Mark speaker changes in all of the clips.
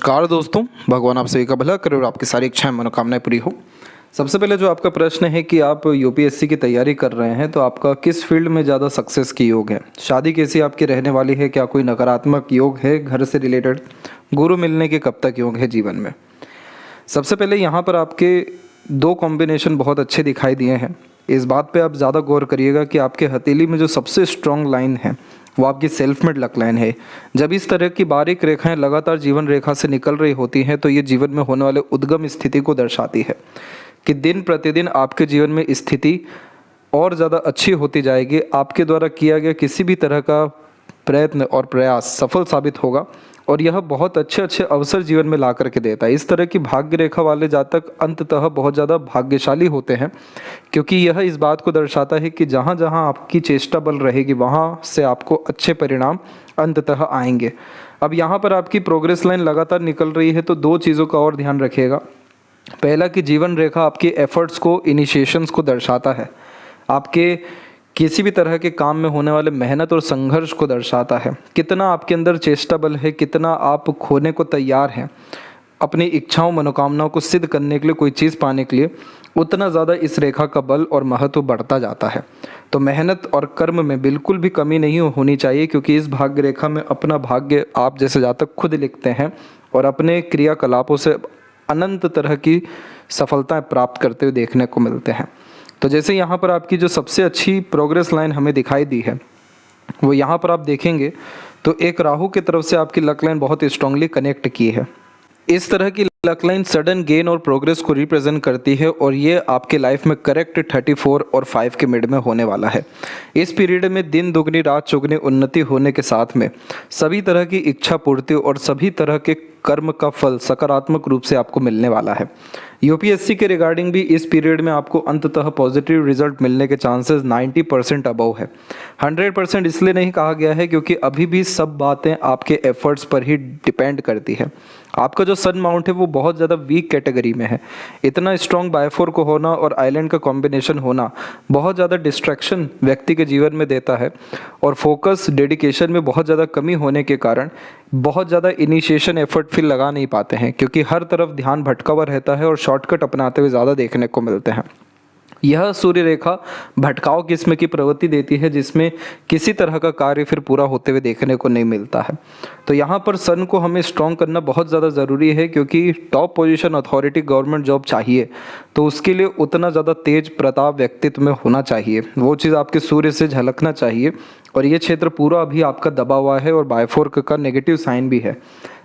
Speaker 1: नमस्कार दोस्तों, भगवान आप सभी का भला करे और आपकी सारी इच्छाएं मनोकामनाएं पूरी हो। सबसे पहले जो आपका प्रश्न है कि आप यूपीएससी की तैयारी कर रहे हैं तो आपका किस फील्ड में ज़्यादा सक्सेस की योग है, शादी कैसी आपकी रहने वाली है, क्या कोई नकारात्मक योग है घर से रिलेटेड, गुरु मिलने के कब तक योग है जीवन में। सबसे पहले यहाँ पर आपके दो कॉम्बिनेशन बहुत अच्छे दिखाई दिए हैं। इस बात पे आप ज़्यादा गौर करिएगा कि आपके हथेली में जो सबसे स्ट्रॉन्ग लाइन है वो आपकी सेल्फ मेड लक लाइन है। जब इस तरह की बारीक रेखाएं लगातार जीवन रेखा से निकल रही होती हैं तो ये जीवन में होने वाले उद्गम स्थिति को दर्शाती है कि दिन प्रतिदिन आपके जीवन में स्थिति और ज़्यादा अच्छी होती जाएगी। आपके द्वारा किया गया किसी भी तरह का प्रयत्न और प्रयास सफल साबित होगा और यह बहुत अच्छे अच्छे अवसर जीवन में ला करके देता है। इस तरह की भाग्य रेखा वाले जातक अंततः बहुत ज़्यादा भाग्यशाली होते हैं, क्योंकि यह इस बात को दर्शाता है कि जहाँ जहाँ आपकी चेष्टा बल रहेगी वहाँ से आपको अच्छे परिणाम अंततः आएंगे। अब यहाँ पर आपकी प्रोग्रेस लाइन लगातार निकल रही है तो दो चीज़ों का और ध्यान रखिएगा। पहला कि जीवन रेखा आपके एफर्ट्स को, इनिशिएशंस को दर्शाता है, आपके किसी भी तरह के काम में होने वाले मेहनत और संघर्ष को दर्शाता है। कितना आपके अंदर चेष्टा बल है, कितना आप खोने को तैयार हैं अपनी इच्छाओं मनोकामनाओं को सिद्ध करने के लिए, कोई चीज़ पाने के लिए, उतना ज़्यादा इस रेखा का बल और महत्व बढ़ता जाता है। तो मेहनत और कर्म में बिल्कुल भी कमी नहीं होनी चाहिए, क्योंकि इस भाग्य रेखा में अपना भाग्य आप जैसे जातक खुद लिखते हैं और अपने क्रियाकलापों से अनंत तरह की सफलताएं प्राप्त करते हुए देखने को मिलते हैं। तो जैसे यहाँ पर आपकी जो सबसे अच्छी प्रोग्रेस लाइन हमें दिखाई दी है वो यहाँ पर आप देखेंगे तो एक राहु की तरफ से आपकी लक लाइन बहुत स्ट्रांगली कनेक्ट की है। इस तरह की लक लाइन सडन गेन और प्रोग्रेस को रिप्रेजेंट करती है और ये आपके लाइफ में करेक्ट 34 और 5 के मिड में होने वाला है। इस पीरियड में दिन दुगनी रात चौगुनी उन्नति होने के साथ में सभी तरह की इच्छा पूर्ति और सभी तरह के कर्म का फल सकारात्मक रूप से आपको मिलने वाला है। यूपीएससी के रिगार्डिंग भी इस पीरियड में आपको अंततः पॉजिटिव रिजल्ट मिलने के चांसेस 90% अबव है। 100% इसलिए नहीं कहा गया है क्योंकि अभी भी सब बातें आपके एफर्ट्स पर ही डिपेंड करती है। आपका जो सन माउंट है वो बहुत ज़्यादा वीक कैटेगरी में है। इतना स्ट्रॉन्ग बायफोर को होना और आइलैंड का कॉम्बिनेशन होना बहुत ज़्यादा डिस्ट्रैक्शन व्यक्ति के जीवन में देता है और फोकस डेडिकेशन में बहुत ज़्यादा कमी होने के कारण बहुत ज़्यादा इनिशिएशन एफर्ट फिर लगा नहीं पाते हैं, क्योंकि हर तरफ ध्यान भटका हुआ रहता है और शॉर्टकट अपनाते हुए ज़्यादा देखने को मिलते हैं। यह सूर्य रेखा भटकाव किस्म की प्रवृत्ति देती है जिसमें किसी तरह का कार्य फिर पूरा होते हुए देखने को नहीं मिलता है। तो यहाँ पर सन को हमें स्ट्रॉन्ग करना बहुत ज़्यादा ज़रूरी है, क्योंकि top position authority government job चाहिए तो उसके लिए उतना ज़्यादा तेज प्रताप व्यक्तित्व में होना चाहिए, वो चीज़ आपके सूर्य से झलकना चाहिए। और ये क्षेत्र पूरा अभी आपका दबा हुआ है और बायफोर्क का नेगेटिव साइन भी है,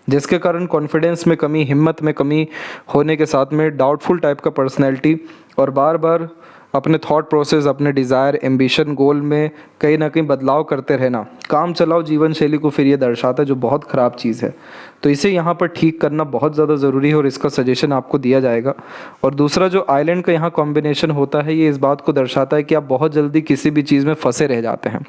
Speaker 1: जिसके कारण कॉन्फिडेंस में कमी, हिम्मत में कमी होने के साथ में डाउटफुल टाइप का पर्सनैलिटी और बार बार अपने थॉट प्रोसेस, अपने डिज़ायर, एम्बिशन, गोल में कहीं ना कहीं बदलाव करते रहना, काम चलाओ जीवन शैली को फिर ये दर्शाता है, जो बहुत ख़राब चीज़ है। तो इसे यहाँ पर ठीक करना बहुत ज़्यादा ज़रूरी है और इसका सजेशन आपको दिया जाएगा। और दूसरा जो आइलैंड का यहाँ कॉम्बिनेशन होता है ये इस बात को दर्शाता है कि आप बहुत जल्दी किसी भी चीज़ में फंसे रह जाते हैं,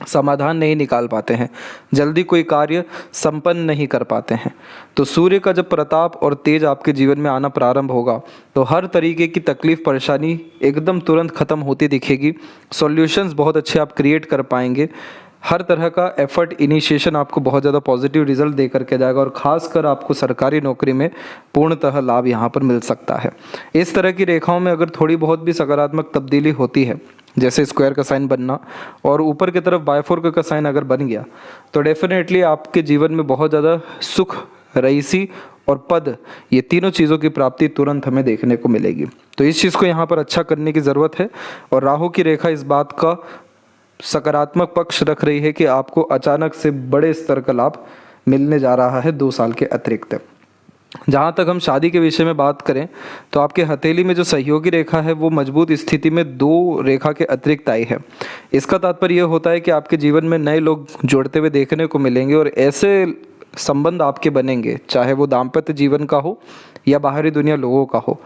Speaker 1: समाधान नहीं निकाल पाते हैं, जल्दी कोई कार्य संपन्न नहीं कर पाते हैं। तो सूर्य का जब प्रताप और तेज आपके जीवन में आना प्रारंभ होगा तो हर तरीके की तकलीफ परेशानी एकदम तुरंत ख़त्म होती दिखेगी। सॉल्यूशंस बहुत अच्छे आप क्रिएट कर पाएंगे। हर तरह का एफर्ट, इनिशिएशन आपको बहुत ज़्यादा पॉजिटिव रिजल्ट दे करके जाएगा और ख़ासकर आपको सरकारी नौकरी में पूर्णतः लाभ यहाँ पर मिल सकता है। इस तरह की रेखाओं में अगर थोड़ी बहुत भी सकारात्मक तब्दीली होती है, जैसे स्क्वायर का साइन बनना और ऊपर की तरफ बायफोर्क का साइन अगर बन गया तो डेफिनेटली आपके जीवन में बहुत ज़्यादा सुख, रईसी और पद, ये तीनों चीज़ों की प्राप्ति तुरंत हमें देखने को मिलेगी। तो इस चीज़ को यहाँ पर अच्छा करने की ज़रूरत है। और राहु की रेखा इस बात का सकारात्मक पक्ष रख रही है कि आपको अचानक से बड़े स्तर का लाभ मिलने जा रहा है 2 साल के अतिरिक्त। जहाँ तक हम शादी के विषय में बात करें तो आपके हथेली में जो सहयोगी रेखा है वो मजबूत स्थिति में 2 रेखा के अतिरिक्त आई है। इसका तात्पर्य यह होता है कि आपके जीवन में नए लोग जुड़ते हुए देखने को मिलेंगे और ऐसे संबंध आपके बनेंगे, चाहे वो दाम्पत्य जीवन का हो या बाहरी दुनिया लोगों का हो,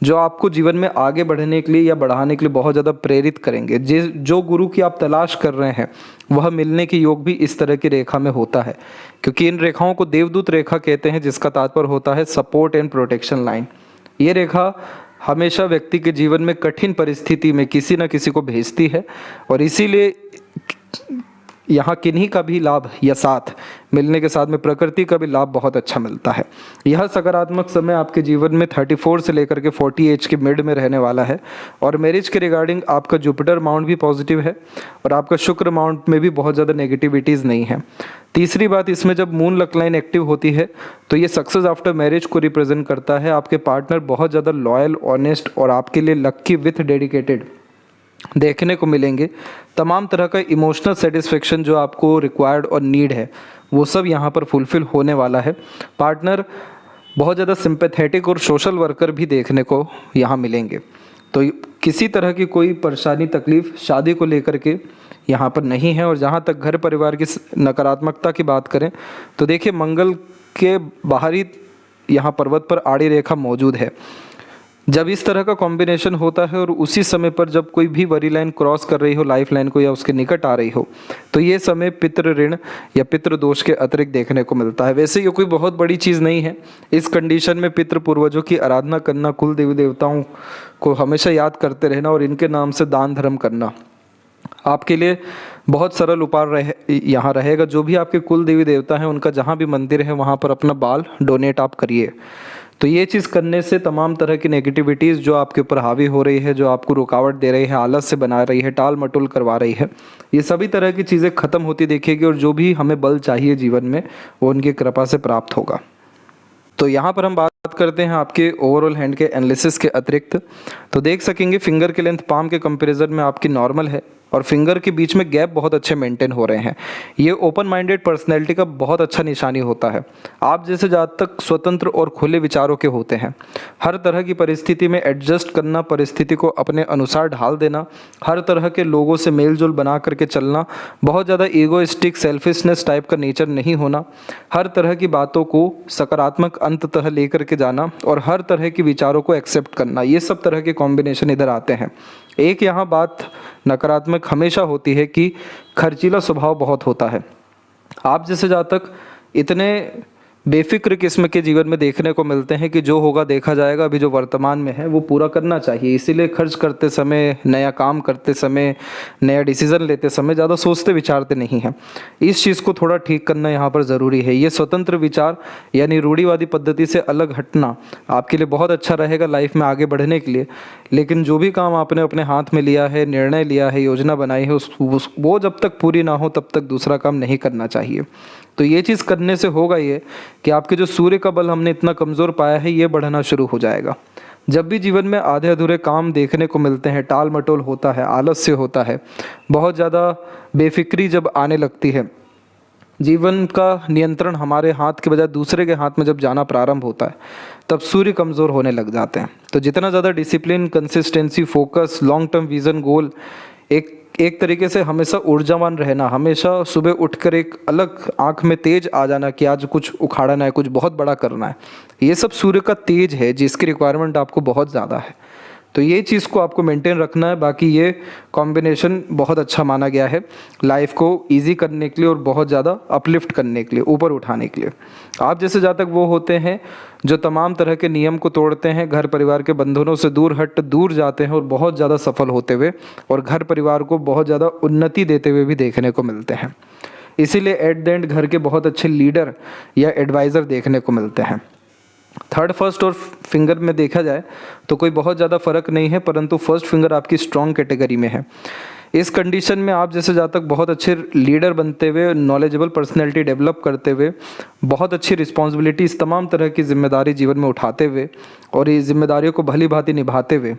Speaker 1: जो आपको जीवन में आगे बढ़ने के लिए या बढ़ाने के लिए बहुत ज़्यादा प्रेरित करेंगे। जो गुरु की आप तलाश कर रहे हैं वह मिलने के योग भी इस तरह की रेखा में होता है, क्योंकि इन रेखाओं को देवदूत रेखा कहते हैं, जिसका तात्पर्य होता है सपोर्ट एंड प्रोटेक्शन लाइन। ये रेखा हमेशा व्यक्ति के जीवन में कठिन परिस्थिति में किसी न किसी को भेजती है और इसीलिए यहाँ किन्हीं का भी लाभ या साथ मिलने के साथ में प्रकृति का भी लाभ बहुत अच्छा मिलता है। यह सकारात्मक समय आपके जीवन में 34 से लेकर के 40 एज के मिड में रहने वाला है। और मैरिज के रिगार्डिंग आपका जुपिटर माउंट भी पॉजिटिव है और आपका शुक्र माउंट में भी बहुत ज़्यादा नेगेटिविटीज़ नहीं है। तीसरी बात, इसमें जब मून लक लाइन एक्टिव होती है तो ये सक्सेस आफ्टर मैरिज को रिप्रेजेंट करता है। आपके पार्टनर बहुत ज़्यादा लॉयल, ऑनेस्ट और आपके लिए लक्की विथ डेडिकेटेड देखने को मिलेंगे। तमाम तरह का इमोशनल सेटिस्फेक्शन जो आपको रिक्वायर्ड और नीड है वो सब यहाँ पर फुलफ़िल होने वाला है। पार्टनर बहुत ज़्यादा सिंपैथेटिक और सोशल वर्कर भी देखने को यहाँ मिलेंगे। तो किसी तरह की कोई परेशानी तकलीफ़ शादी को लेकर के यहाँ पर नहीं है। और जहाँ तक घर परिवार की नकारात्मकता की बात करें तो देखिए, मंगल के बाहरी यहाँ पर्वत पर आड़ी रेखा मौजूद है। जब इस तरह का कॉम्बिनेशन होता है और उसी समय पर जब कोई भी वरी लाइन क्रॉस कर रही हो लाइफ लाइन को या उसके निकट आ रही हो, तो ये समय पितृ ऋण या पितृ दोष के अतिरिक्त देखने को मिलता है। वैसे ये कोई बहुत बड़ी चीज़ नहीं है। इस कंडीशन में पितृ पूर्वजों की आराधना करना, कुल देवी देवताओं को हमेशा याद करते रहना और इनके नाम से दान धर्म करना आपके लिए बहुत सरल उपाय यहाँ रहेगा। जो भी आपके कुल देवी देवता हैं उनका जहाँ भी मंदिर है वहाँ पर अपना बाल डोनेट आप करिए। तो ये चीज़ करने से तमाम तरह की नेगेटिविटीज़ जो आपके ऊपर हावी हो रही है, जो आपको रुकावट दे रही है, आलस से बना रही है, टाल मटोल करवा रही है, ये सभी तरह की चीज़ें ख़त्म होती देखिएगी और जो भी हमें बल चाहिए जीवन में वो उनकी कृपा से प्राप्त होगा। तो यहाँ पर हम बात करते हैं आपके ओवरऑल हैंड के एनालिसिस के अतिरिक्त। तो देख सकेंगे फिंगर की लेंथ पाम के कंपैरिजन में आपकी नॉर्मल है और फिंगर के बीच में गैप बहुत अच्छे मेंटेन हो रहे हैं। ये ओपन माइंडेड पर्सनैलिटी का बहुत अच्छा निशानी होता है। आप जैसे ज़्यादा तक स्वतंत्र और खुले विचारों के होते हैं। हर तरह की परिस्थिति में एडजस्ट करना, परिस्थिति को अपने अनुसार ढाल देना, हर तरह के लोगों से मेल जोल बना करके चलना, बहुत ज़्यादा ईगोइस्टिक सेल्फिशनेस टाइप का नेचर नहीं होना, हर तरह की बातों को सकारात्मक अंत तक लेकर के जाना और हर तरह के विचारों को एक्सेप्ट करना, ये सब तरह के कॉम्बिनेशन इधर आते हैं। एक यहाँ बात नकारात्मक हमेशा होती है कि खर्चीला स्वभाव बहुत होता है। आप जैसे जातक इतने बेफिक्र किस्म के जीवन में देखने को मिलते हैं कि जो होगा देखा जाएगा, अभी जो वर्तमान में है वो पूरा करना चाहिए। इसीलिए खर्च करते समय, नया काम करते समय, नया डिसीज़न लेते समय ज़्यादा सोचते विचारते नहीं हैं। इस चीज़ को थोड़ा ठीक करना यहाँ पर ज़रूरी है। ये स्वतंत्र विचार यानी रूढ़िवादी पद्धति से अलग हटना आपके लिए बहुत अच्छा रहेगा लाइफ में आगे बढ़ने के लिए। लेकिन जो भी काम आपने अपने हाथ में लिया है, निर्णय लिया है, योजना बनाई है, वो जब तक पूरी ना हो तब तक दूसरा काम नहीं करना चाहिए। तो ये चीज़ करने से होगा ये कि आपके जो सूर्य का बल हमने इतना कमज़ोर पाया है ये बढ़ना शुरू हो जाएगा। जब भी जीवन में आधे अधूरे काम देखने को मिलते हैं, टाल मटोल होता है, आलस्य होता है, बहुत ज़्यादा बेफिक्री जब आने लगती है, जीवन का नियंत्रण हमारे हाथ के बजाय दूसरे के हाथ में जब जाना प्रारंभ होता है, तब सूर्य कमज़ोर होने लग जाते हैं। तो जितना ज़्यादा discipline, consistency, focus, long term vision, goal, एक तरीके से हमेशा ऊर्जावान रहना, हमेशा सुबह उठकर एक अलग आंख में तेज आ जाना कि आज कुछ उखाड़ना है, कुछ बहुत बड़ा करना है, ये सब सूर्य का तेज है जिसकी रिक्वायरमेंट आपको बहुत ज़्यादा है। तो ये चीज़ को आपको मेंटेन रखना है। बाकी ये कॉम्बिनेशन बहुत अच्छा माना गया है लाइफ को इजी करने के लिए और बहुत ज़्यादा अपलिफ्ट करने के लिए, ऊपर उठाने के लिए। आप जैसे जातक वो होते हैं जो तमाम तरह के नियम को तोड़ते हैं, घर परिवार के बंधनों से दूर जाते हैं और बहुत ज़्यादा सफल होते हुए और घर परिवार को बहुत ज़्यादा उन्नति देते हुए भी देखने को मिलते हैं। इसीलिए एट द एंड घर के बहुत अच्छे लीडर या एडवाइज़र देखने को मिलते हैं। थर्ड, फर्स्ट और फिंगर में देखा जाए तो कोई बहुत ज़्यादा फर्क नहीं है, परंतु फर्स्ट फिंगर आपकी स्ट्रॉन्ग कैटेगरी में है। इस कंडीशन में आप जैसे जातक बहुत अच्छे लीडर बनते हुए, नॉलेजेबल पर्सनैलिटी डेवलप करते हुए, बहुत अच्छी रिस्पॉन्सिबिलिटीज़, तमाम तरह की जिम्मेदारी जीवन में उठाते हुए और ये जिम्मेदारियों को भली भांति निभाते हुए,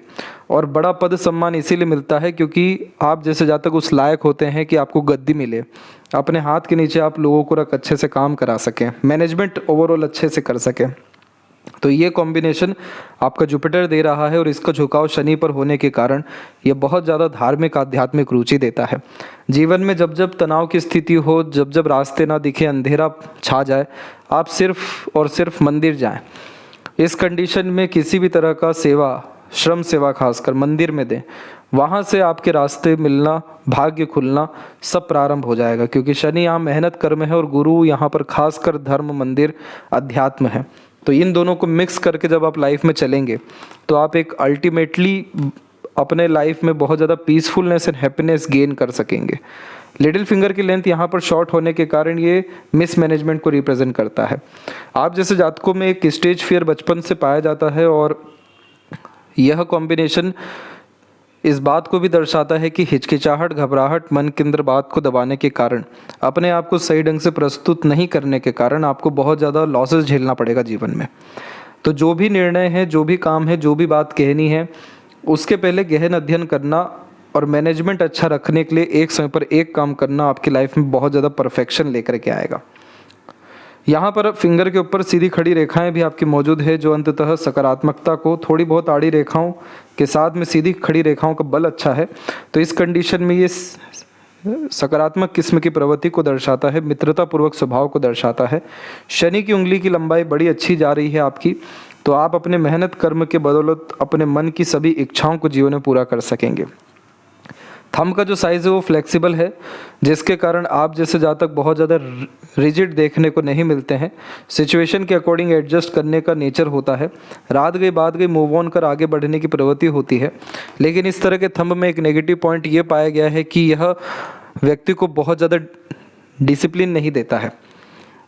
Speaker 1: और बड़ा पद सम्मान इसीलिए मिलता है क्योंकि आप जैसे जातक उस लायक होते हैं कि आपको गद्दी मिले, अपने हाथ के नीचे आप लोगों को रख अच्छे से काम करा सकें, मैनेजमेंट ओवरऑल अच्छे से कर सकें। तो ये कॉम्बिनेशन आपका जुपिटर दे रहा है और इसका झुकाव शनि पर होने के कारण ये बहुत ज़्यादा धार्मिक आध्यात्मिक रुचि देता है। जीवन में जब जब तनाव की स्थिति हो, जब जब रास्ते ना दिखे, अंधेरा छा जाए, आप सिर्फ और सिर्फ मंदिर जाएं। इस कंडीशन में किसी भी तरह का सेवा, श्रम सेवा खासकर मंदिर में दें, वहाँ से आपके रास्ते मिलना, भाग्य खुलना सब प्रारंभ हो जाएगा। क्योंकि शनि यहाँ मेहनत कर्म है और गुरु यहाँ पर खासकर धर्म, मंदिर, अध्यात्म है। तो इन दोनों को मिक्स करके जब आप लाइफ में चलेंगे तो आप एक अल्टीमेटली अपने लाइफ में बहुत ज़्यादा पीसफुलनेस एंड हैप्पीनेस गेन कर सकेंगे। लिटिल फिंगर की लेंथ यहाँ पर शॉर्ट होने के कारण ये मिसमैनेजमेंट को रिप्रेजेंट करता है। आप जैसे जातकों में एक स्टेज फियर बचपन से पाया जाता है और यह कॉम्बिनेशन इस बात को भी दर्शाता है कि हिचकिचाहट, घबराहट, मन के अंदर बात को दबाने के कारण, अपने आप को सही ढंग से प्रस्तुत नहीं करने के कारण आपको बहुत ज़्यादा लॉसेस झेलना पड़ेगा जीवन में। तो जो भी निर्णय है, जो भी काम है, जो भी बात कहनी है, उसके पहले गहन अध्ययन करना और मैनेजमेंट अच्छा रखने के लिए एक समय पर एक काम करना आपकी लाइफ में बहुत ज़्यादा परफेक्शन लेकर के आएगा। यहाँ पर फिंगर के ऊपर सीधी खड़ी रेखाएं भी आपकी मौजूद है जो अंततः सकारात्मकता को, थोड़ी बहुत आड़ी रेखाओं के साथ में सीधी खड़ी रेखाओं का बल अच्छा है। तो इस कंडीशन में ये सकारात्मक किस्म की प्रवृत्ति को दर्शाता है, मित्रतापूर्वक स्वभाव को दर्शाता है। शनि की उंगली की लंबाई बड़ी अच्छी जा रही है आपकी, तो आप अपने मेहनत कर्म के बदौलत अपने मन की सभी इच्छाओं को जीवन में पूरा कर सकेंगे। थंब का जो साइज़ है वो फ्लेक्सिबल है, जिसके कारण आप जैसे जातक बहुत ज़्यादा रिजिड देखने को नहीं मिलते हैं। सिचुएशन के अकॉर्डिंग एडजस्ट करने का नेचर होता है। रात गई बात गई, मूव ऑन कर आगे बढ़ने की प्रवृत्ति होती है। लेकिन इस तरह के थंब में एक नेगेटिव पॉइंट ये पाया गया है कि यह व्यक्ति को बहुत ज़्यादा डिसिप्लिन नहीं देता है,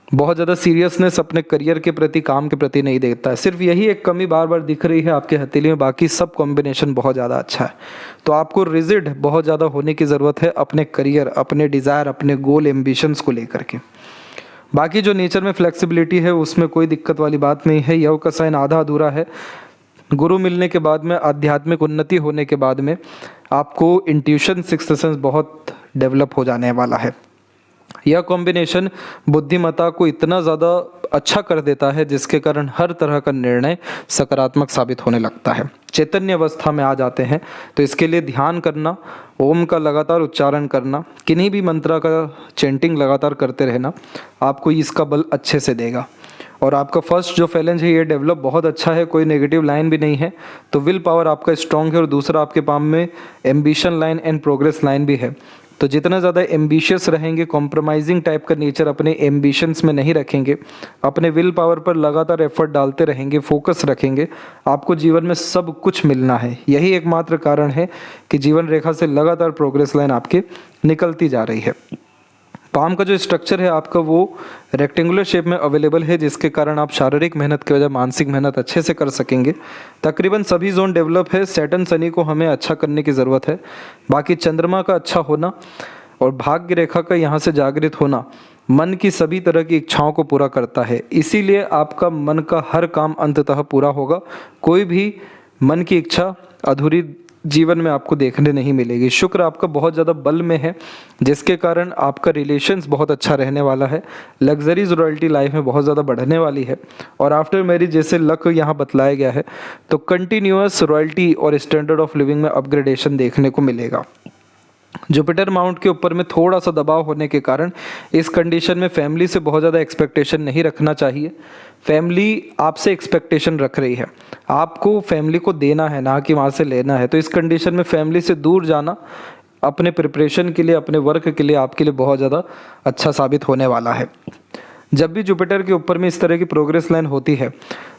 Speaker 1: बहुत ज़्यादा सीरियसनेस अपने करियर के प्रति, काम के प्रति नहीं देता है। सिर्फ यही एक कमी बार बार दिख रही है आपके हथेली में, बाकी सब कॉम्बिनेशन बहुत ज़्यादा अच्छा है। तो आपको रिजिड बहुत ज़्यादा होने की ज़रूरत है अपने करियर, अपने डिज़ायर, अपने गोल, एम्बिशंस को लेकर के। बाकी जो नेचर में फ्लेक्सिबिलिटी है उसमें कोई दिक्कत वाली बात नहीं है। यव का साइन आधा अधूरा है। गुरु मिलने के बाद में, आध्यात्मिक उन्नति होने के बाद में आपको इंट्यूशन, सिक्स्थ सेंस बहुत डेवलप हो जाने वाला है। यह कॉम्बिनेशन बुद्धिमत्ता को इतना ज़्यादा अच्छा कर देता है जिसके कारण हर तरह का निर्णय सकारात्मक साबित होने लगता है। चैतन्य अवस्था में आ जाते हैं। तो इसके लिए ध्यान करना, ओम का लगातार उच्चारण करना, किन्हीं भी मंत्र का चैंटिंग लगातार करते रहना आपको इसका बल अच्छे से देगा। और आपका फर्स्ट जो फैलेंज है ये डेवलप बहुत अच्छा है, कोई नेगेटिव लाइन भी नहीं है। तो विल पावर आपका स्ट्रॉन्ग है। और दूसरा आपके पाम में ambition line and progress line भी है। तो जितना ज़्यादा एम्बिशियस रहेंगे, कॉम्प्रोमाइजिंग टाइप का नेचर अपने एम्बिशंस में नहीं रखेंगे, अपने विल पावर पर लगातार एफर्ट डालते रहेंगे, फोकस रखेंगे, आपको जीवन में सब कुछ मिलना है। यही एकमात्र कारण है कि जीवन रेखा से लगातार प्रोग्रेस लाइन आपके निकलती जा रही है। पाम का जो स्ट्रक्चर है आपका वो रेक्टेंगुलर शेप में अवेलेबल है, जिसके कारण आप शारीरिक मेहनत के बजाय मानसिक मेहनत अच्छे से कर सकेंगे। तकरीबन सभी जोन डेवलप है। सैटर्न, शनि को हमें अच्छा करने की ज़रूरत है। बाकी चंद्रमा का अच्छा होना और भाग्य रेखा का यहाँ से जागृत होना मन की सभी तरह की इच्छाओं को पूरा करता है। इसीलिए आपका मन का हर काम अंततः पूरा होगा। कोई भी मन की इच्छा अधूरी जीवन में आपको देखने नहीं मिलेगी। शुक्र आपका बहुत ज़्यादा बल में है, जिसके कारण आपका रिलेशंस बहुत अच्छा रहने वाला है। लग्जरीज रॉयल्टी लाइफ में बहुत ज़्यादा बढ़ने वाली है। और आफ्टर मैरिज जैसे लक यहाँ बतलाया गया है तो कंटिन्यूअस रॉयल्टी और स्टैंडर्ड ऑफ लिविंग में अपग्रेडेशन देखने को मिलेगा। जुपिटर माउंट के ऊपर में थोड़ा सा दबाव होने के कारण इस कंडीशन में फैमिली से बहुत ज़्यादा एक्सपेक्टेशन नहीं रखना चाहिए। फैमिली आपसे एक्सपेक्टेशन रख रही है, आपको फैमिली को देना है, ना कि वहाँ से लेना है। तो इस कंडीशन में फैमिली से दूर जाना अपने प्रिपरेशन के लिए, अपने वर्क के लिए आपके लिए बहुत ज़्यादा अच्छा साबित होने वाला है। जब भी जुपिटर के ऊपर में इस तरह की प्रोग्रेस लाइन होती है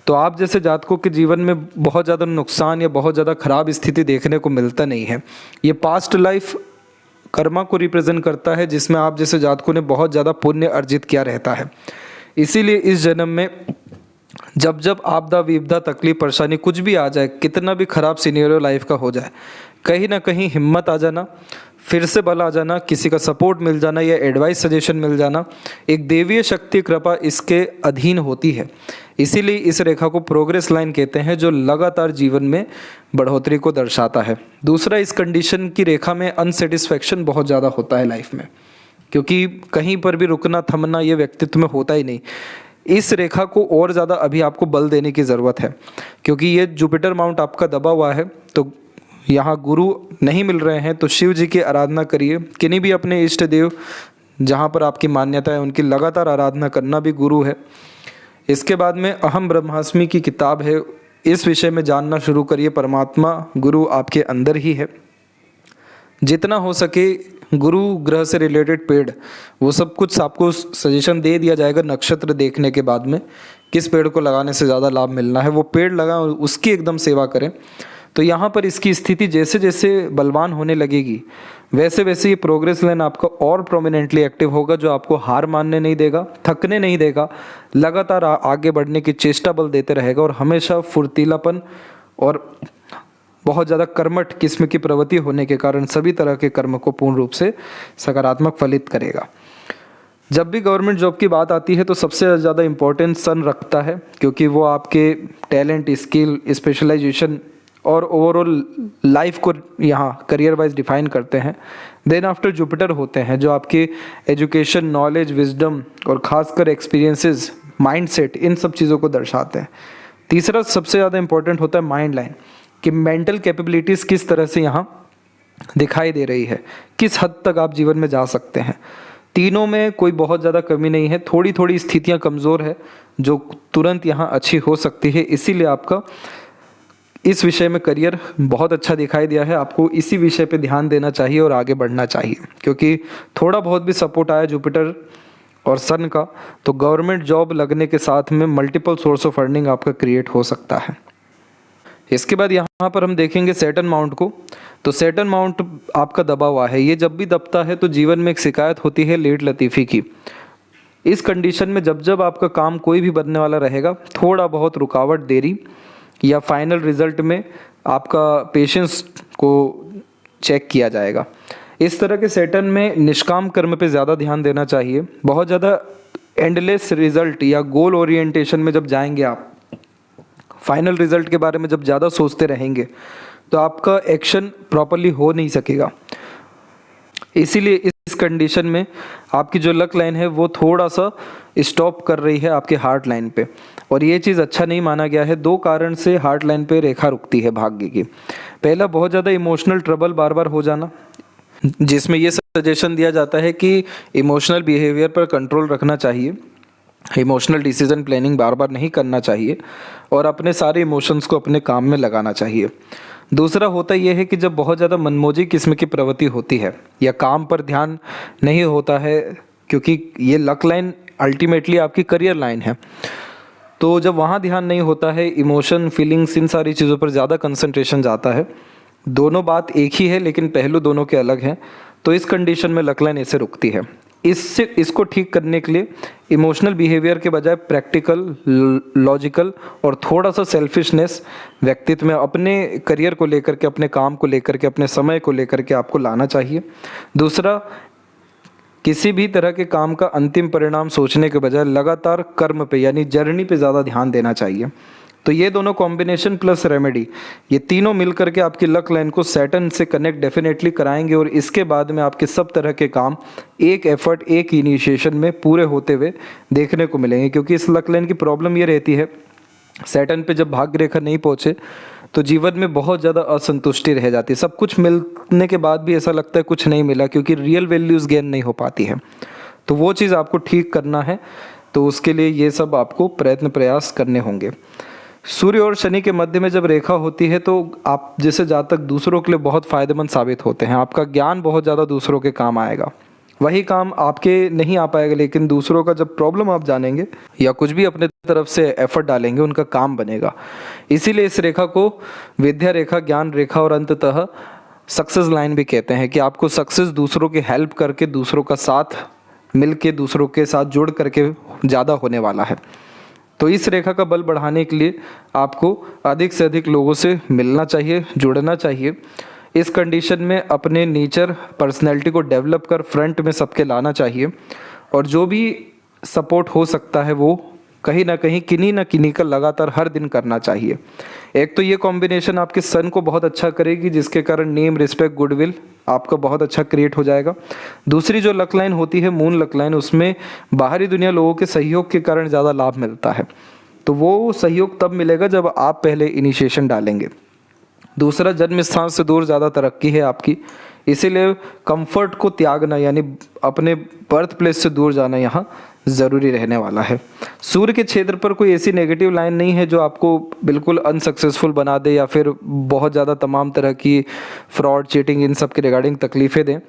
Speaker 1: तो आप जैसे जातकों के जीवन में बहुत ज़्यादा नुकसान या बहुत ज़्यादा खराब स्थिति देखने को मिलता नहीं है। ये पास्ट लाइफ कर्मा को रिप्रेजेंट करता है, जिसमें आप जैसे जातकों ने बहुत ज़्यादा पुण्य अर्जित किया रहता है। इसीलिए इस जन्म में जब जब आपदा, विपदा, तकलीफ, परेशानी कुछ भी आ जाए, कितना भी खराब सिनेरियो लाइफ का हो जाए, कहीं ना कहीं हिम्मत आ जाना, फिर से बल आ जाना, किसी का सपोर्ट मिल जाना या एडवाइस, सजेशन मिल जाना, एक देवीय शक्ति कृपा इसके अधीन होती है। इसीलिए इस रेखा को प्रोग्रेस लाइन कहते हैं, जो लगातार जीवन में बढ़ोतरी को दर्शाता है। दूसरा, इस कंडीशन की रेखा में अनसेटिस्फैक्शन बहुत ज़्यादा होता है लाइफ में, क्योंकि कहीं पर भी रुकना, थमना ये व्यक्तित्व में होता ही नहीं। इस रेखा को और ज़्यादा अभी आपको बल देने की ज़रूरत है, क्योंकि ये जुपिटर माउंट आपका दबा हुआ है। तो यहाँ गुरु नहीं मिल रहे हैं तो शिव जी की आराधना करिए। किन्हीं भी अपने इष्ट देव जहाँ पर आपकी मान्यता है उनकी लगातार आराधना करना भी गुरु है। इसके बाद में अहम ब्रह्मास्मि की किताब है, इस विषय में जानना शुरू करिए। परमात्मा गुरु आपके अंदर ही है। जितना हो सके गुरु ग्रह से रिलेटेड पेड़, वो सब कुछ आपको सजेशन दे दिया जाएगा नक्षत्र देखने के बाद में, किस पेड़ को लगाने से ज़्यादा लाभ मिलना है, वो पेड़ लगाएं, उसकी एकदम सेवा करें। तो यहाँ पर इसकी स्थिति जैसे जैसे बलवान होने लगेगी वैसे वैसे ये प्रोग्रेस लाइन आपका और प्रोमिनेंटली एक्टिव होगा, जो आपको हार मानने नहीं देगा, थकने नहीं देगा, लगातार आगे बढ़ने की चेष्टा बल देते रहेगा और हमेशा फुर्तीलापन और बहुत ज़्यादा कर्मठ किस्म की प्रवृत्ति होने के कारण सभी तरह के कर्म को पूर्ण रूप से सकारात्मक फलित करेगा। जब भी गवर्नमेंट जॉब की बात आती है तो सबसे ज़्यादा इम्पोर्टेंस सन रखता है, क्योंकि वो आपके टैलेंट, स्किल, स्पेशलाइजेशन और ओवरऑल लाइफ को यहाँ करियर वाइज डिफाइन करते हैं। देन आफ्टर जुपिटर होते हैं जो आपके एजुकेशन, नॉलेज, विजडम और ख़ासकर एक्सपीरियंसेस, माइंडसेट, इन सब चीज़ों को दर्शाते हैं। तीसरा सबसे ज़्यादा इंपॉर्टेंट होता है माइंड लाइन, कि मेंटल कैपेबिलिटीज़ किस तरह से यहाँ दिखाई दे रही है, किस हद तक आप जीवन में जा सकते हैं। तीनों में कोई बहुत ज़्यादा कमी नहीं है, थोड़ी थोड़ी स्थितियाँ कमज़ोर है जो तुरंत यहाँ अच्छी हो सकती है। इसीलिए आपका इस विषय में करियर बहुत अच्छा दिखाई दिया है। आपको इसी विषय पे ध्यान देना चाहिए और आगे बढ़ना चाहिए, क्योंकि थोड़ा बहुत भी सपोर्ट आया जुपिटर और सन का तो गवर्नमेंट जॉब लगने के साथ में मल्टीपल सोर्स ऑफ अर्निंग आपका क्रिएट हो सकता है। इसके बाद यहाँ पर हम देखेंगे सैटर्न माउंट को। तो सैटर्न माउंट आपका दबा हुआ है, ये जब भी दबता है तो जीवन में एक शिकायत होती है लेट लतीफ़ी की। इस कंडीशन में जब जब आपका काम कोई भी बनने वाला रहेगा, थोड़ा बहुत रुकावट, देरी या फाइनल रिजल्ट में आपका पेशेंस को चेक किया जाएगा। इस तरह के सैटर्न में निष्काम कर्म पे ज़्यादा ध्यान देना चाहिए। बहुत ज़्यादा एंडलेस रिजल्ट या गोल ओरिएंटेशन में जब जाएंगे आप, फाइनल रिजल्ट के बारे में जब ज़्यादा सोचते रहेंगे तो आपका एक्शन प्रॉपरली हो नहीं सकेगा। इसीलिए इस कंडीशन में आपकी जो लक लाइन है वो थोड़ा सा स्टॉप कर रही है आपके हार्ट लाइन पे, और ये चीज़ अच्छा नहीं माना गया है। दो कारण से हार्ट लाइन पे रेखा रुकती है भाग्य की। पहला, बहुत ज़्यादा इमोशनल ट्रबल बार बार हो जाना, जिसमें ये सजेशन दिया जाता है कि इमोशनल बिहेवियर पर कंट्रोल रखना चाहिए, इमोशनल डिसीजन प्लानिंग बार बार नहीं करना चाहिए और अपने सारे इमोशंस को अपने काम में लगाना चाहिए। दूसरा होता यह है कि जब बहुत ज़्यादा मनमोजी किस्म की प्रवृत्ति होती है या काम पर ध्यान नहीं होता है, क्योंकि ये लक लाइन अल्टीमेटली आपकी करियर लाइन है, तो जब वहाँ ध्यान नहीं होता है, इमोशन, फीलिंग्स, इन सारी चीज़ों पर ज़्यादा कंसंट्रेशन जाता है। दोनों बात एक ही है लेकिन पहलू दोनों के अलग हैं। तो इस कंडीशन में लक लाइन ऐसे रुकती है। इसको ठीक करने के लिए इमोशनल बिहेवियर के बजाय प्रैक्टिकल, लॉजिकल और थोड़ा सा सेल्फिशनेस व्यक्तित्व में अपने करियर को लेकर के, अपने काम को लेकर के, अपने समय को लेकर के आपको लाना चाहिए। दूसरा, किसी भी तरह के काम का अंतिम परिणाम सोचने के बजाय लगातार कर्म पे यानी जर्नी पे ज़्यादा ध्यान देना चाहिए। तो ये दोनों कॉम्बिनेशन प्लस रेमेडी, ये तीनों मिलकर के आपकी लक लाइन को सैटर्न से कनेक्ट डेफिनेटली कराएंगे और इसके बाद में आपके सब तरह के काम एक एफर्ट, एक इनिशिएशन में पूरे होते हुए देखने को मिलेंगे। क्योंकि इस लक लाइन की प्रॉब्लम ये रहती है, सैटर्न पे जब भाग्य रेखा नहीं पहुँचे तो जीवन में बहुत ज़्यादा असंतुष्टि रह जाती है। सब कुछ मिलने के बाद भी ऐसा लगता है कुछ नहीं मिला, क्योंकि रियल वैल्यूज़ गेन नहीं हो पाती है। तो वो चीज़ आपको ठीक करना है, तो उसके लिए ये सब आपको प्रयास करने होंगे। सूर्य और शनि के मध्य में जब रेखा होती है तो आप जैसे जातक दूसरों के लिए बहुत फ़ायदेमंद साबित होते हैं। आपका ज्ञान बहुत ज़्यादा दूसरों के काम आएगा, वही काम आपके नहीं आ पाएगा, लेकिन दूसरों का जब प्रॉब्लम आप जानेंगे या कुछ भी अपने तरफ से एफर्ट डालेंगे उनका काम बनेगा। इसीलिए इस रेखा को विद्या रेखा, ज्ञान रेखा और अंततः सक्सेस लाइन भी कहते हैं, कि आपको सक्सेस दूसरों की हेल्प करके, दूसरों का साथ मिल के, दूसरों के साथ जुड़ करके ज़्यादा होने वाला है। तो इस रेखा का बल बढ़ाने के लिए आपको अधिक से अधिक लोगों से मिलना चाहिए, जुड़ना चाहिए। इस कंडीशन में अपने नेचर, पर्सनैलिटी को डेवलप कर फ्रंट में सबके लाना चाहिए, और जो भी सपोर्ट हो सकता है वो कहीं ना कहीं, किन्हीं ना किन्हीं का लगातार हर दिन करना चाहिए। एक तो ये कॉम्बिनेशन आपके सन को बहुत अच्छा करेगी, जिसके कारण नेम, रिस्पेक्ट, गुडविल आपका बहुत अच्छा क्रिएट हो जाएगा। दूसरी जो लक लाइन होती है, मून लक लाइन, उसमें बाहरी दुनिया लोगों के सहयोग के कारण ज़्यादा लाभ मिलता है। तो वो सहयोग तब मिलेगा जब आप पहले इनिशिएशन डालेंगे। दूसरा, जन्म स्थान से दूर ज़्यादा तरक्की है आपकी, इसीलिए कंफर्ट को त्यागना यानी अपने बर्थ प्लेस से दूर जाना यहाँ ज़रूरी रहने वाला है। सूर्य के क्षेत्र पर कोई ऐसी नेगेटिव लाइन नहीं है जो आपको बिल्कुल अनसक्सेसफुल बना दे या फिर बहुत ज़्यादा तमाम तरह की फ्रॉड, चीटिंग, इन सब के रिगार्डिंग तकलीफ़ें दें,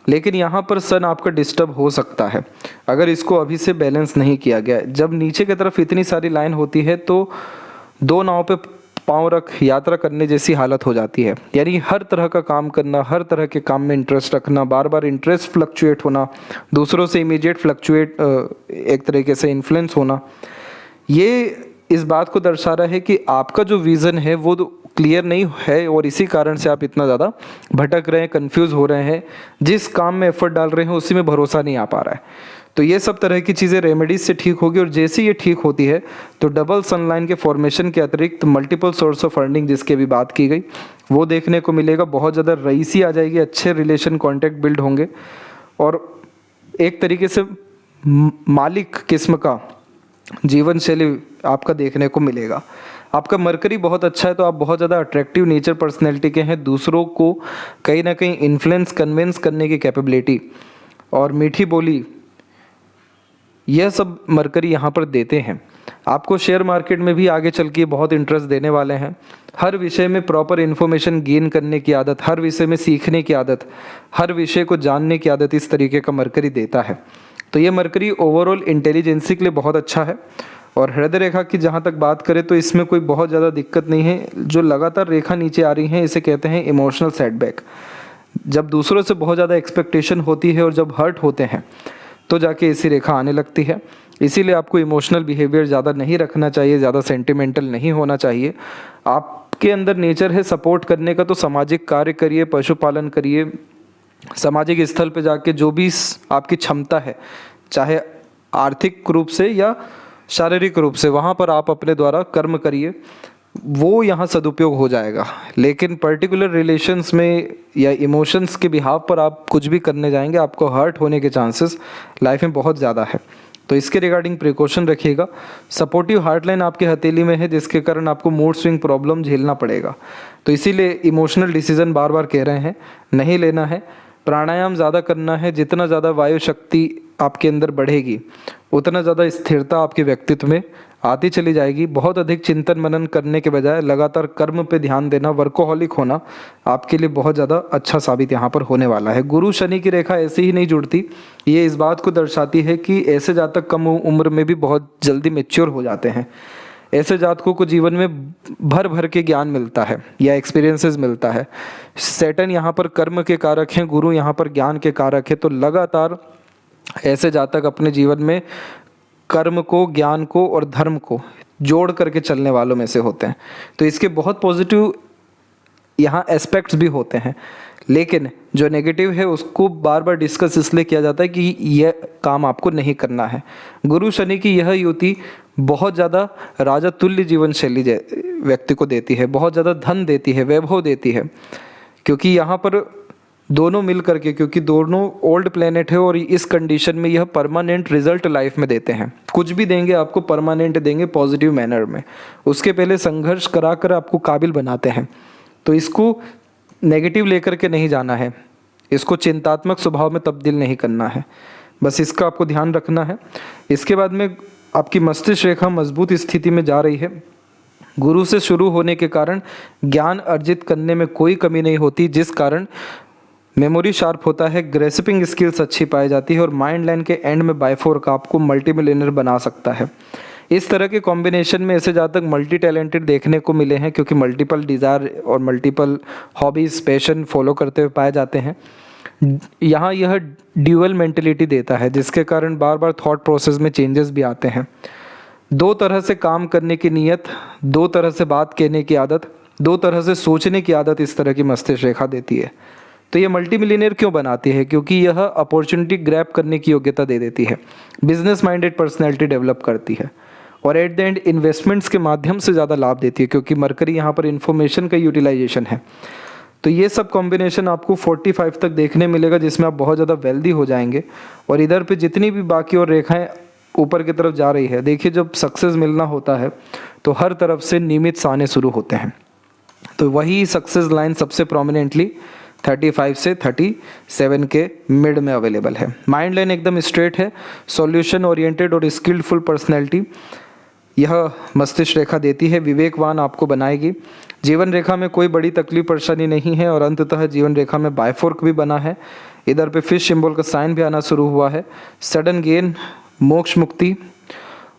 Speaker 1: लेकिन यहाँ पर सन आपका डिस्टर्ब हो सकता है अगर इसको अभी से बैलेंस नहीं किया गया। जब नीचे की तरफ इतनी सारी लाइन होती है तो दो नाव पे पाँव रख यात्रा करने जैसी हालत हो जाती है। यानी हर तरह का काम करना, हर तरह के काम में इंटरेस्ट रखना, बार बार इंटरेस्ट फ्लक्चुएट होना, दूसरों से इमीडिएट फ्लक्चुएट एक तरीके से इन्फ्लुएंस होना, ये इस बात को दर्शा रहा है कि आपका जो विज़न है वो तो क्लियर नहीं है और इसी कारण से आप इतना ज़्यादा भटक रहे हैं, कंफ्यूज हो रहे हैं, जिस काम में एफर्ट डाल रहे हैं उसी में भरोसा नहीं आ पा रहा है। तो ये सब तरह की चीज़ें रेमेडीज से ठीक होगी और जैसे ये ठीक होती है तो डबल सनलाइन के फॉर्मेशन के अतिरिक्त मल्टीपल सोर्स ऑफ अर्निंग जिसकी अभी बात की गई वो देखने को मिलेगा। बहुत ज़्यादा रईसी आ जाएगी, अच्छे रिलेशन कॉन्टैक्ट बिल्ड होंगे और एक तरीके से मालिक किस्म का जीवन शैली आपका देखने को मिलेगा। आपका मरकरी बहुत अच्छा है तो आप बहुत ज़्यादा अट्रैक्टिव नेचर पर्सनैलिटी के हैं। दूसरों को कहीं ना कहीं इन्फ्लुएंस कन्विंस करने की कैपेबिलिटी और मीठी बोली, यह सब मरकरी यहाँ पर देते हैं। आपको शेयर मार्केट में भी आगे चल के बहुत इंटरेस्ट देने वाले हैं। हर विषय में प्रॉपर इन्फॉर्मेशन गेन करने की आदत, हर विषय में सीखने की आदत, हर विषय को जानने की आदत इस तरीके का मरकरी देता है। तो ये मरकरी ओवरऑल इंटेलिजेंसी के लिए बहुत अच्छा है। और हृदय रेखा की जहाँ तक बात करें तो इसमें कोई बहुत ज़्यादा दिक्कत नहीं है। जो लगातार रेखा नीचे आ रही है इसे कहते हैं इमोशनल सेटबैक। जब दूसरों से बहुत ज़्यादा एक्सपेक्टेशन होती है और जब हर्ट होते हैं तो जाके ऐसी रेखा आने लगती है। इसीलिए आपको इमोशनल बिहेवियर ज़्यादा नहीं रखना चाहिए, ज़्यादा सेंटिमेंटल नहीं होना चाहिए। आपके अंदर नेचर है सपोर्ट करने का तो सामाजिक कार्य करिए, पशुपालन करिए, सामाजिक स्थल पे जाके जो भी आपकी क्षमता है, चाहे आर्थिक रूप से या शारीरिक रूप से, वहाँ पर आप अपने द्वारा कर्म करिए, वो यहाँ सदुपयोग हो जाएगा। लेकिन पर्टिकुलर रिलेशंस में या इमोशंस के बिहाव पर आप कुछ भी करने जाएंगे, आपको हर्ट होने के चांसेस लाइफ में बहुत ज़्यादा है। तो इसके रिगार्डिंग प्रिकॉशन रखिएगा। सपोर्टिव हार्टलाइन आपके हथेली में है जिसके कारण आपको मूड स्विंग प्रॉब्लम झेलना पड़ेगा। तो इसीलिए इमोशनल डिसीजन बार बार कह रहे हैं नहीं लेना है। प्राणायाम ज़्यादा करना है। जितना ज़्यादा वायु शक्ति आपके अंदर बढ़ेगी उतना ज़्यादा स्थिरता आपके व्यक्तित्व में आती चली जाएगी। बहुत अधिक चिंतन मनन करने के बजाय लगातार कर्म पे ध्यान देना, वर्कोहॉलिक होना आपके लिए बहुत ज़्यादा अच्छा साबित यहाँ पर होने वाला है। गुरु शनि की रेखा ऐसे ही नहीं जुड़ती। ये इस बात को दर्शाती है कि ऐसे जातक कम उम्र में भी बहुत जल्दी मैच्योर हो जाते हैं। ऐसे जातकों को जीवन में भर भर के ज्ञान मिलता है या एक्सपीरियंसेस मिलता है। सैटर्न यहाँ पर कर्म के कारक हैं, गुरु यहाँ पर ज्ञान के कारक है। तो लगातार ऐसे जातक अपने जीवन में कर्म को, ज्ञान को और धर्म को जोड़ करके चलने वालों में से होते हैं। तो इसके बहुत पॉजिटिव यहाँ एस्पेक्ट्स भी होते हैं, लेकिन जो नेगेटिव है उसको बार बार डिस्कस इसलिए किया जाता है कि यह काम आपको नहीं करना है। गुरु शनि की यह युति बहुत ज़्यादा राजा तुल्य जीवन शैली व्यक्ति को देती है, बहुत ज़्यादा धन देती है, वैभव देती है, क्योंकि यहाँ पर दोनों मिल करके, क्योंकि दोनों ओल्ड प्लेनेट है और इस कंडीशन में यह परमानेंट रिजल्ट लाइफ में देते हैं। कुछ भी देंगे आपको परमानेंट देंगे पॉजिटिव मैनर में। उसके पहले संघर्ष करा कर आपको काबिल बनाते हैं। तो इसको नेगेटिव लेकर के नहीं जाना है, इसको चिंतात्मक स्वभाव में तब्दील नहीं करना है, बस इसका आपको ध्यान रखना है। इसके बाद में आपकी मस्तिष्क रेखा मजबूत स्थिति में जा रही है। गुरु से शुरू होने के कारण ज्ञान अर्जित करने में कोई कमी नहीं होती, जिस कारण मेमोरी शार्प होता है, ग्रेस्पिंग स्किल्स अच्छी पाई जाती है और माइंड लाइन के एंड में बाय4 का आपको मल्टी मिलियनर बना सकता है। इस तरह के कॉम्बिनेशन में ऐसे जातक मल्टी टैलेंटेड देखने को मिले हैं, क्योंकि मल्टीपल डिज़ायर और मल्टीपल हॉबीज़, पैशन फॉलो करते हुए पाए जाते हैं। यहाँ यह ड्यूअल मेंटलिटी देता है, जिसके कारण बार बार थॉट प्रोसेस में चेंजेस भी आते हैं। दो तरह से काम करने की नीयत, दो तरह से बात कहने की आदत, दो तरह से सोचने की आदत इस तरह की मस्तिष्क रेखा देती है। तो ये मल्टी मिलियनेयर क्यों बनाती है? क्योंकि यह अपॉर्चुनिटी ग्रैब करने की योग्यता दे देती है, बिजनेस माइंडेड पर्सनैलिटी डेवलप करती है और एट द एंड इन्वेस्टमेंट्स के माध्यम से ज़्यादा लाभ देती है, क्योंकि मरकरी यहाँ पर इन्फॉर्मेशन का यूटिलाइजेशन है। तो ये सब कॉम्बिनेशन आपको 45 तक देखने मिलेगा, जिसमें आप बहुत ज़्यादा वेल्दी हो जाएंगे। और इधर पे जितनी भी बाकी और रेखाएं ऊपर की तरफ जा रही है, देखिए जब सक्सेस मिलना होता है तो हर तरफ से नियमित आने शुरू होते हैं। तो वही सक्सेस लाइन सबसे प्रोमिनेंटली 35 से 37 के मिड में अवेलेबल है। माइंड लाइन एकदम स्ट्रेट है, सॉल्यूशन ओरिएंटेड और स्किल्डफुल पर्सनैलिटी यह मस्तिष्क रेखा देती है, विवेकवान आपको बनाएगी। जीवन रेखा में कोई बड़ी तकलीफ परेशानी नहीं है और अंततः जीवन रेखा में बायफोर्क भी बना है। इधर पे फिश सिंबल का साइन भी आना शुरू हुआ है। सडन गेन, मोक्ष मुक्ति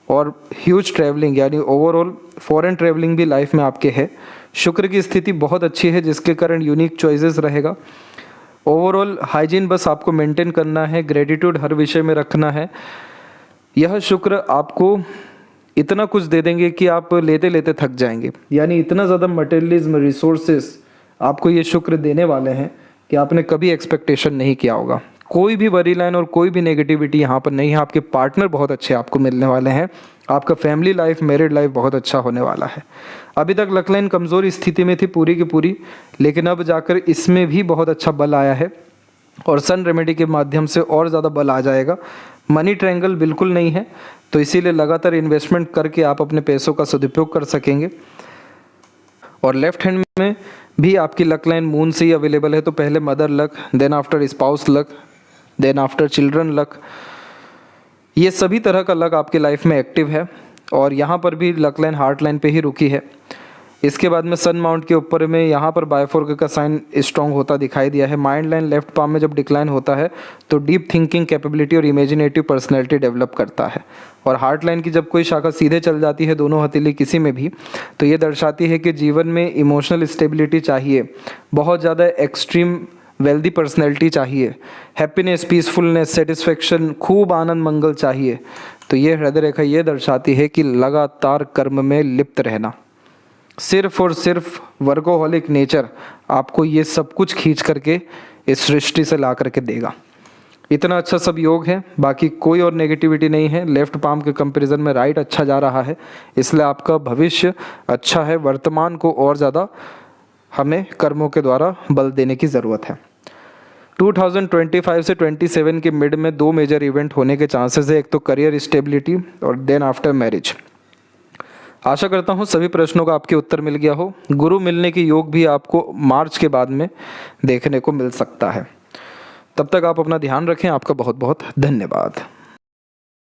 Speaker 1: और ह्यूज ट्रैवलिंग यानी ओवरऑल फॉरेन ट्रैवलिंग भी लाइफ में आपके है। शुक्र की स्थिति बहुत अच्छी है जिसके कारण यूनिक चॉइसेस रहेगा। ओवरऑल हाइजीन बस आपको मेंटेन करना है, ग्रेटिट्यूड हर विषय में रखना है। यह शुक्र आपको इतना कुछ दे देंगे कि आप लेते लेते थक जाएंगे, यानी इतना ज़्यादा मटेरियलिज्म रिसोर्सेस आपको ये शुक्र देने वाले हैं कि आपने कभी एक्सपेक्टेशन नहीं किया होगा। कोई भी वरी लाइन और कोई भी नेगेटिविटी यहाँ पर नहीं है। आपके पार्टनर बहुत अच्छे आपको मिलने वाले हैं। आपका फैमिली लाइफ, मैरिड लाइफ बहुत अच्छा होने वाला है। अभी तक लक लाइन कमज़ोर स्थिति में थी पूरी की पूरी, लेकिन अब जाकर इसमें भी बहुत अच्छा बल आया है और सन रेमेडी के माध्यम से और ज़्यादा बल आ जाएगा। मनी ट्रायंगल बिल्कुल नहीं है, तो इसीलिए लगातार इन्वेस्टमेंट करके आप अपने पैसों का सदुपयोग कर सकेंगे। और लेफ्ट हैंड में भी आपकी लक लाइन मून से ही अवेलेबल है, तो पहले mother luck, then after spouse luck, then after children luck. ये सभी तरह का लक आपके लाइफ में एक्टिव है और यहाँ पर भी लक लाइन हार्ट लाइन पे ही रुकी है। इसके बाद में सन माउंट के ऊपर में यहाँ पर बायफोर्क का साइन स्ट्रॉन्ग होता दिखाई दिया है। माइंड लाइन लेफ्ट पाम में जब डिक्लाइन होता है तो डीप थिंकिंग कैपेबिलिटी और इमेजिनेटिव पर्सनैलिटी डेवलप करता है। और हार्ट लाइन की जब कोई शाखा सीधे चल जाती है, दोनों हथेली किसी में भी, तो ये दर्शाती है कि जीवन में इमोशनल स्टेबिलिटी चाहिए, बहुत ज़्यादा एक्सट्रीम वेल्दी पर्सनैलिटी चाहिए, हैप्पीनेस, पीसफुलनेस, सेटिस्फेक्शन, खूब आनंद मंगल चाहिए। तो ये हृदय रेखा ये दर्शाती है कि लगातार कर्म में लिप्त रहना। सिर्फ और सिर्फ वर्कोहॉलिक नेचर आपको ये सब कुछ खींच करके इस सृष्टि से ला करके देगा। इतना अच्छा सब योग है, बाकी कोई और नेगेटिविटी नहीं है। लेफ्ट पाम के कंपैरिजन में राइट अच्छा जा रहा है, इसलिए आपका भविष्य अच्छा है। वर्तमान को और ज़्यादा हमें कर्मों के द्वारा बल देने की ज़रूरत है। 2025 से 27 के मिड में 2 मेजर इवेंट होने के चांसेस है। एक तो करियर स्टेबिलिटी और देन आफ्टर मैरिज। आशा करता हूँ सभी प्रश्नों का आपके उत्तर मिल गया हो। गुरु मिलने की योग भी आपको मार्च के बाद में देखने को मिल सकता है। तब तक आप अपना ध्यान रखें। आपका बहुत बहुत धन्यवाद।